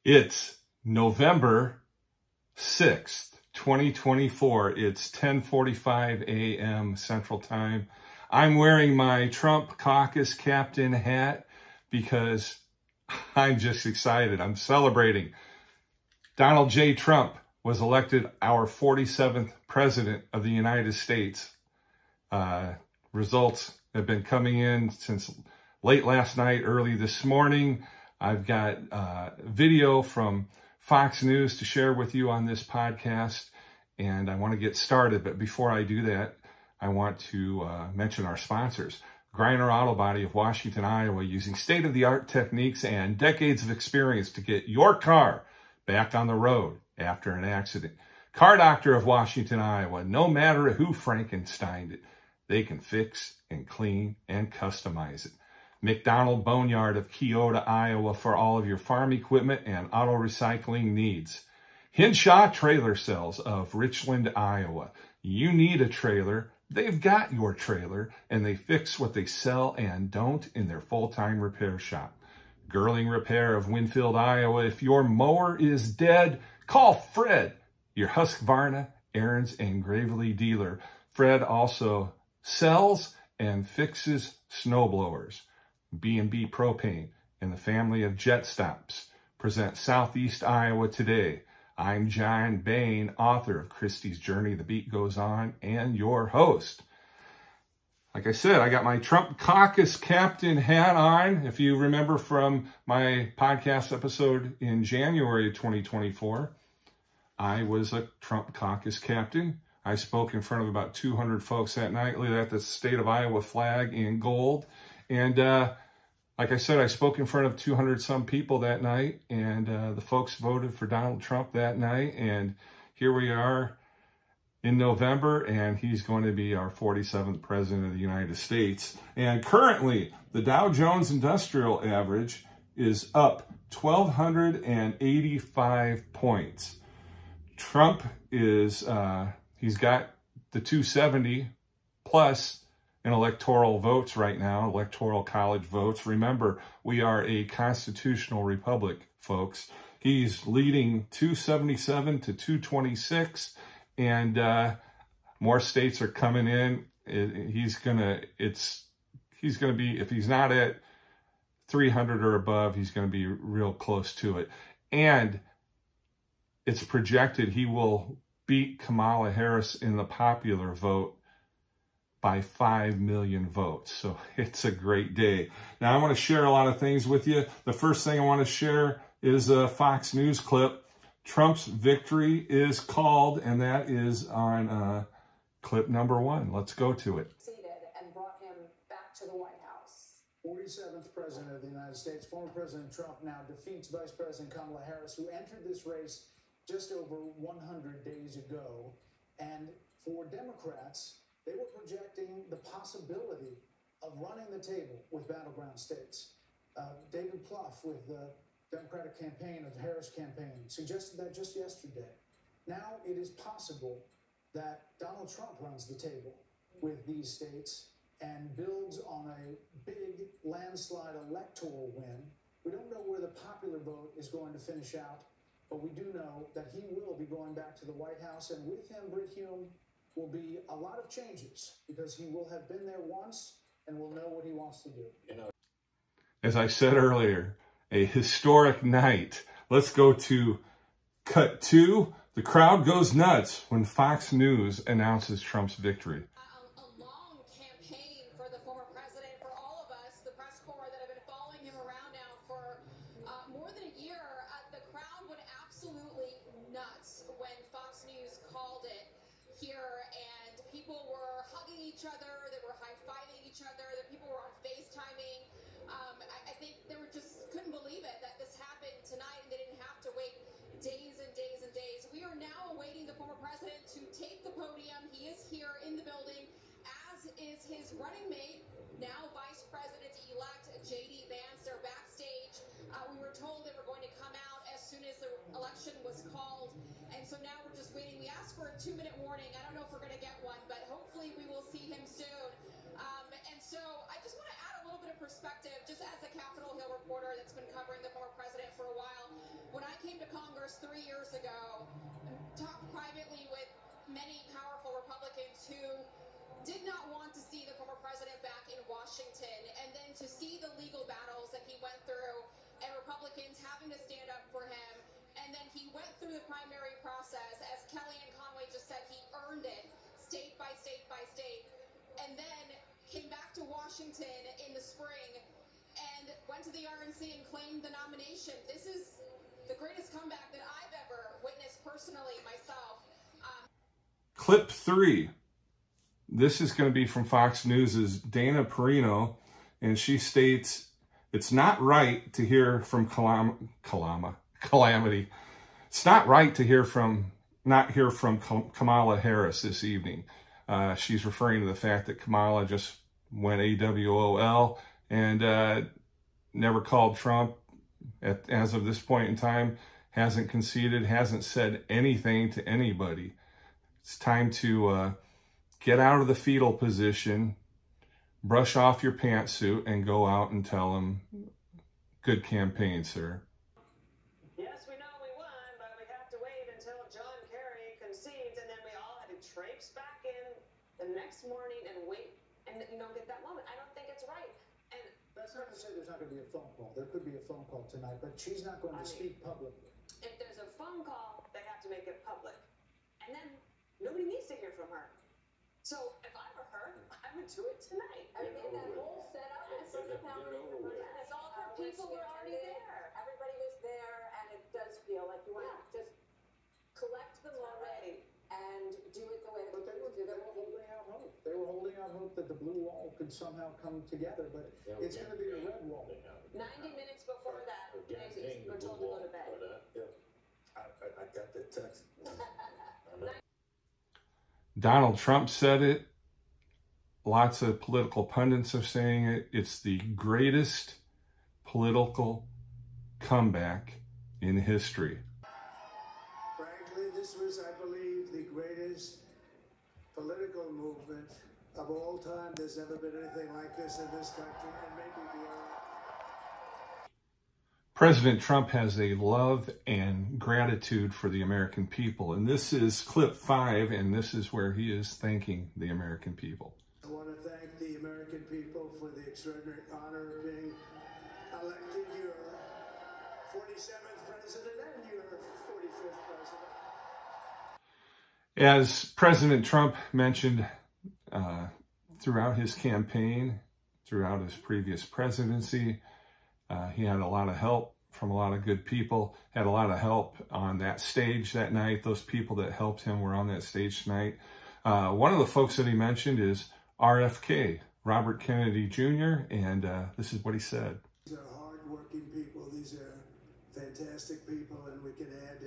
It's November 6th, 2024. It's 10:45 a.m. Central Time. I'm wearing my Trump caucus captain hat because I'm just excited. I'm celebrating. Donald J. Trump was elected our 47th president of the United States. Results have been coming in since late last night, early this morning. I've got video from Fox News to share with you on this podcast, and I want to get started. But before I do that, I want to mention our sponsors. Griner Auto Body of Washington, Iowa, using state-of-the-art techniques and decades of experience to get your car back on the road after an accident. Car Doctor of Washington, Iowa, no matter who Frankensteined it, they can fix and clean and customize it. McDonald Boneyard of Keota, Iowa, for all of your farm equipment and auto recycling needs. Hinshaw Trailer Sales of Richland, Iowa. You need a trailer, they've got your trailer, and they fix what they sell and don't in their full-time repair shop. Girling Repair of Winfield, Iowa. If your mower is dead, call Fred, your Husqvarna, Aaron's, and Gravely dealer. Fred also sells and fixes snowblowers. B&B Propane and the family of Jet Stops present Southeast Iowa Today. I'm John Bain, author of Christie's Journey, The Beat Goes On, and your host. Like I said, I got my Trump caucus captain hat on. If you remember from my podcast episode in January of 2024, I was a Trump caucus captain. I spoke in front of about 200 folks that night, lit at the state of Iowa flag in gold. And like I said, I spoke in front of 200 some people that night, and the folks voted for Donald Trump that night. And here we are in November, and he's going to be our 47th president of the United States. And currently, the Dow Jones Industrial Average is up 1,285 points. Trump is, he's got the 270 plus in electoral votes right now, electoral college votes. Remember, we are a constitutional republic, folks. He's leading 277 to 226, and more states are coming in. He's gonna be, if he's not at 300 or above, he's gonna be real close to it. And it's projected he will beat Kamala Harris in the popular vote by 5 million votes. So it's a great day. Now I want to share a lot of things with you. The first thing I want to share is a Fox News clip. Trump's victory is called, and that is on clip number 1. Let's go to it. And brought him back to the White House. 47th president of the United States, former President Trump now defeats Vice President Kamala Harris, who entered this race just over 100 days ago. And for Democrats, they were projecting the possibility of running the table with battleground states. David Plouffe with the Democratic campaign of the Harris campaign suggested that just yesterday. Now it is possible that Donald Trump runs the table with these states and builds on a big landslide electoral win. We don't know where the popular vote is going to finish out, but we do know that he will be going back to the White House, and with him, Brit Hume, will be a lot of changes because he will have been there once and will know what he wants to do. As I said earlier, a historic night. Let's go to cut 2. The crowd goes nuts when Fox News announces Trump's victory. A long campaign for the former president, for all of us, the press corps that have been following him around now for more than a year. The crowd went absolutely nuts when Fox News called it here, and people were hugging each other, they were high-fiving each other, the people were on FaceTiming. I think they were just couldn't believe it that this happened tonight, and they didn't have to wait days and days and days. We are now awaiting the former president to take the podium. He is here in the building, as is his running mate, now Vice President-elect J.D. Vance. They're backstage. We were told they were going to come out as soon as the election was called, and so now we're just waiting. We asked for a 2-minute warning. I don't know if we're going to get one, but hopefully we will see him soon. And so I just want to add a little bit of perspective, just as a Capitol Hill reporter that's been covering the former president for a while. When I Harris 3 years ago, talked privately with many powerful Republicans who did not want to see the former president back in Washington, and then to see the legal battles that he went through and Republicans having to stand up for him. And then he went through the primary process. As Kellyanne Conway just said, he earned it state by state by state, and then came back to Washington in the spring and went to the RNC and claimed the nomination. This is the greatest comeback that I've ever witnessed personally myself. Clip 3. This is going to be from Fox News' Dana Perino, and she states, it's not right to hear from Calamity. It's not right to not hear from Kamala Harris this evening. She's referring to the fact that Kamala just went AWOL and never called Trump as of this point in time, hasn't conceded, hasn't said anything to anybody. It's time to get out of the fetal position, brush off your pantsuit, and go out and tell them, good campaign, sir. Yes, we know we won, but we have to wait until John Kerry concedes, and then we all had to traipse back in the next morning and wait and, get that moment. I don't think it's right. And that's not to say there's not going to be a phone call. There could be a phone call tonight, but she's not going to speak publicly. If there's a phone call, they have to make it public. And then nobody needs to hear from her. So if I were her, I would do it tonight. I mean, that whole setup is so compelling. Yes, all her people were already there. Everybody was there, and it does feel like you want to just collect the moment and do it the way that But they were holding out hope. They were holding out hope that the blue wall could somehow come together, but it's going to be a red wall. 90 minutes before that, they were told to go to bed. I got that text. Donald Trump said it. Lots of political pundits are saying it. It's the greatest political comeback in history. Frankly, this was, I believe, the greatest political movement of all time. There's never been anything like this in this country, and maybe beyond. President Trump has a love and gratitude for the American people. And this is clip 5, and this is where he is thanking the American people. I want to thank the American people for the extraordinary honor of being elected your 47th president and your 45th president. As President Trump mentioned throughout his campaign, throughout his previous presidency, he had a lot of help from a lot of good people, had a lot of help on that stage that night. Those people that helped him were on that stage tonight. One of the folks that he mentioned is RFK, Robert Kennedy Jr., and this is what he said. These are hard-working people. These are fantastic people, and we can add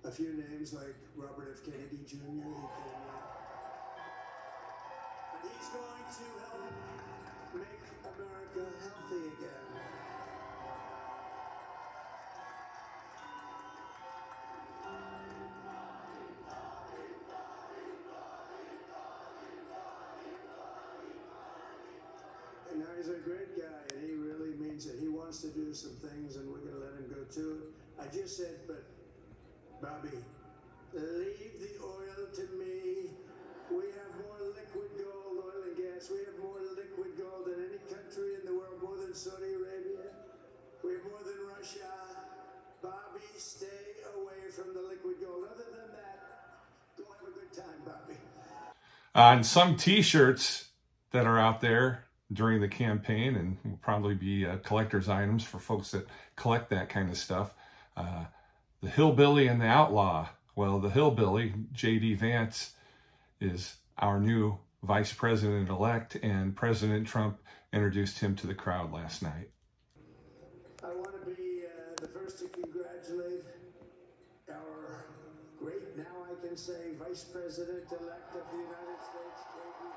a few names like Robert F. Kennedy Jr. And he's going to help make America healthy again. And now he's a great guy, and he really means it. He wants to do some things, and we're going to let him go to it. I just said, but Bobby, leave the oil to me. We have more liquid gold, oil and gas. We have more liquid gold than any country in the world, more than Saudi Arabia. We have more than Russia. Bobby, stay away from the liquid gold. Other than that, go have a good time, Bobby. On some T-shirts that are out there during the campaign, and will probably be collector's items for folks that collect that kind of stuff, the hillbilly and the outlaw. Well, the hillbilly, J.D. Vance, is our new vice president-elect, and President Trump introduced him to the crowd last night. I want to be the first to congratulate our great, now I can say, vice president-elect of the United States, J.D. Vance.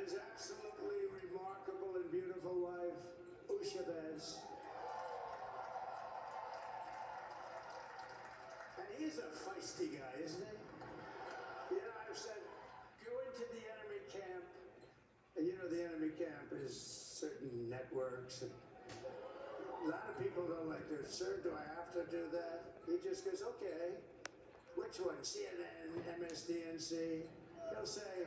His absolutely remarkable and beautiful wife, Usha Vance. And he He's a feisty guy, isn't he? You know, I've said, go into the enemy camp, and you know the enemy camp is certain networks. And a lot of people don't like to, sir, do I have to do that? He just goes, okay. Which one? CNN, MSDNC? He'll say,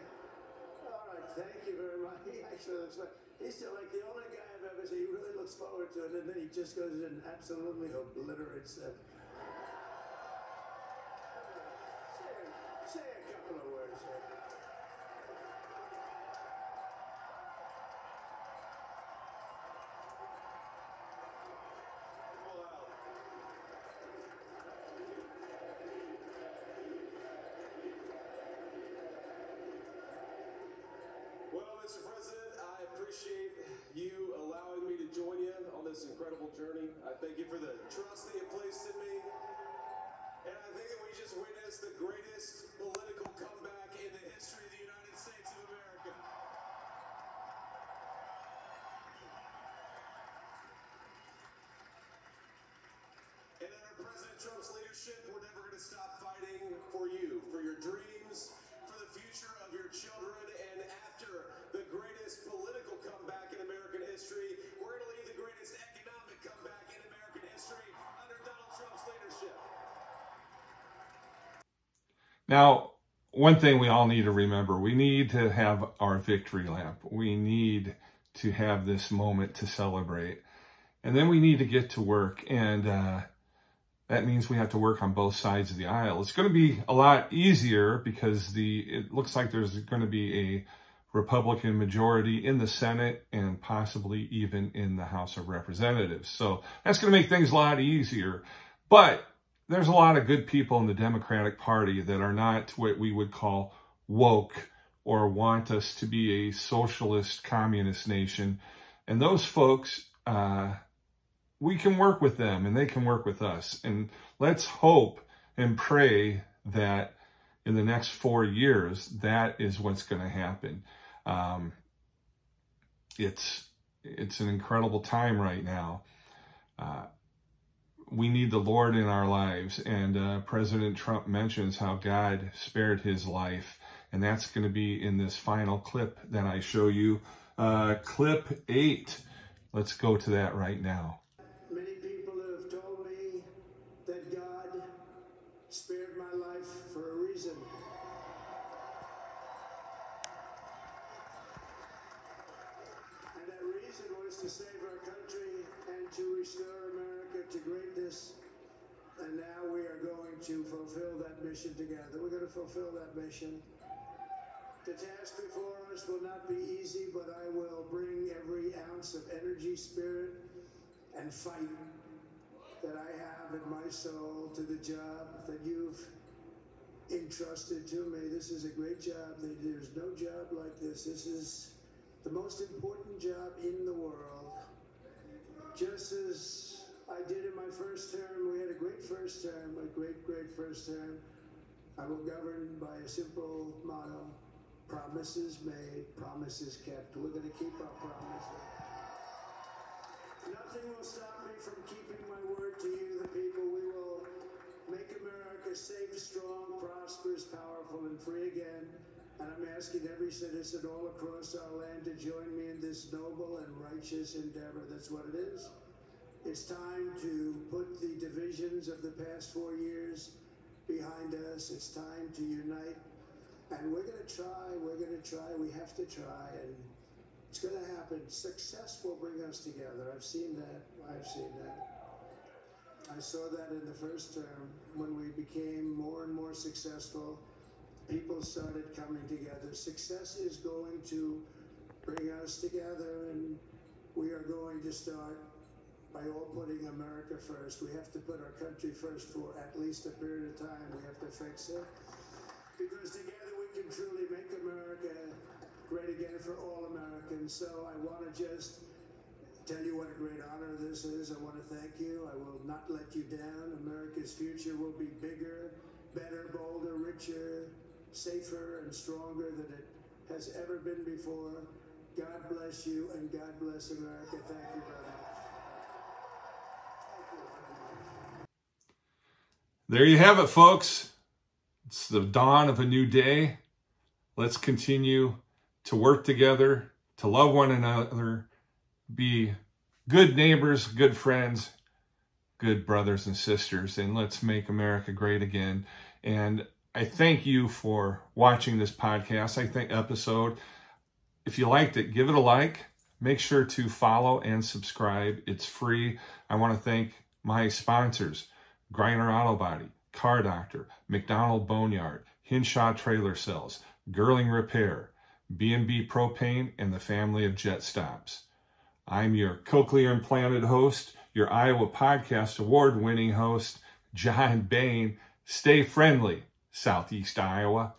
all right, thank you very much. He actually looks like, he's still like the only guy I've ever seen. He really looks forward to it, and then he just goes and absolutely obliterates it. Say a couple of words here. Well, Mr. President, I appreciate you allowing me to join you on this incredible journey. I thank you for the trust that you placed in me. And I think that we just witnessed the greatest political comeback in the history of the United States of America. And under President Trump's leadership, we're never going to stop fighting for you, for your dreams, for the future of your children. And after the greatest political comeback in American history, we're going to lead the greatest economic comeback in American history under Donald Trump's leadership. Now, one thing we all need to remember, we need to have our victory lap. We need to have this moment to celebrate. And then we need to get to work. And that means we have to work on both sides of the aisle. It's going to be a lot easier because it looks like there's going to be a Republican majority in the Senate and possibly even in the House of Representatives. So that's going to make things a lot easier. But there's a lot of good people in the Democratic Party that are not what we would call woke or want us to be a socialist communist nation. And those folks, we can work with them and they can work with us. And let's hope and pray that in the next 4 years, that is what's going to happen. It's an incredible time right now. We need the Lord in our lives. And President Trump mentions how God spared his life. And that's going to be in this final clip that I show you. Clip 8. Let's go to that right now. Many people have told me that God spared my life for a reason. And that reason was to save our country and to restore America to greatness. And now we are going to fulfill that mission together. We're going to fulfill that mission. The task before us will not be easy, but I will bring every ounce of energy, spirit, and fight that I have in my soul to the job that you've entrusted to me. This is a great job. There's no job like this. This is the most important job in the world. Just as I did in my first term, we had a great first term, a great first term. I will govern by a simple motto: promises made, promises kept. We're going to keep our promises. Nothing will stop me from keeping my word to you, the people. We will make America safe, strong, prosperous, powerful, and free again. And I'm asking every citizen all across our land to join me in this noble and righteous endeavor. That's what it is. It's time to put the divisions of the past 4 years behind us. It's time to unite. And we're going to try, we have to try, and it's going to happen. Success will bring us together. I've seen that. I saw that in the first term. When we became more and more successful, people started coming together. Success is going to bring us together, and we are going to start by all putting America first. We have to put our country first for at least a period of time. We have to fix it, because together we can truly make America great again for all Americans. So I want to just tell you what a great honor this is. I want to thank you. I will not let you down. America's future will be bigger, better, bolder, richer, safer, and stronger than it has ever been before. God bless you, and God bless America. Thank you very much. There you have it, folks. It's the dawn of a new day. Let's continue to work together, to love one another, be good neighbors, good friends, good brothers and sisters, and let's make America great again. And I thank you for watching this podcast, episode. If you liked it, give it a like. Make sure to follow and subscribe. It's free. I want to thank my sponsors, Griner Auto Body, Car Doctor, McDonald Boneyard, Hinshaw Trailer Sales, Girling Repair, B&B Propane, and the family of Jet Stops. I'm your cochlear implanted host, your Iowa Podcast Award-winning host, John Bain. Stay friendly, Southeast Iowa.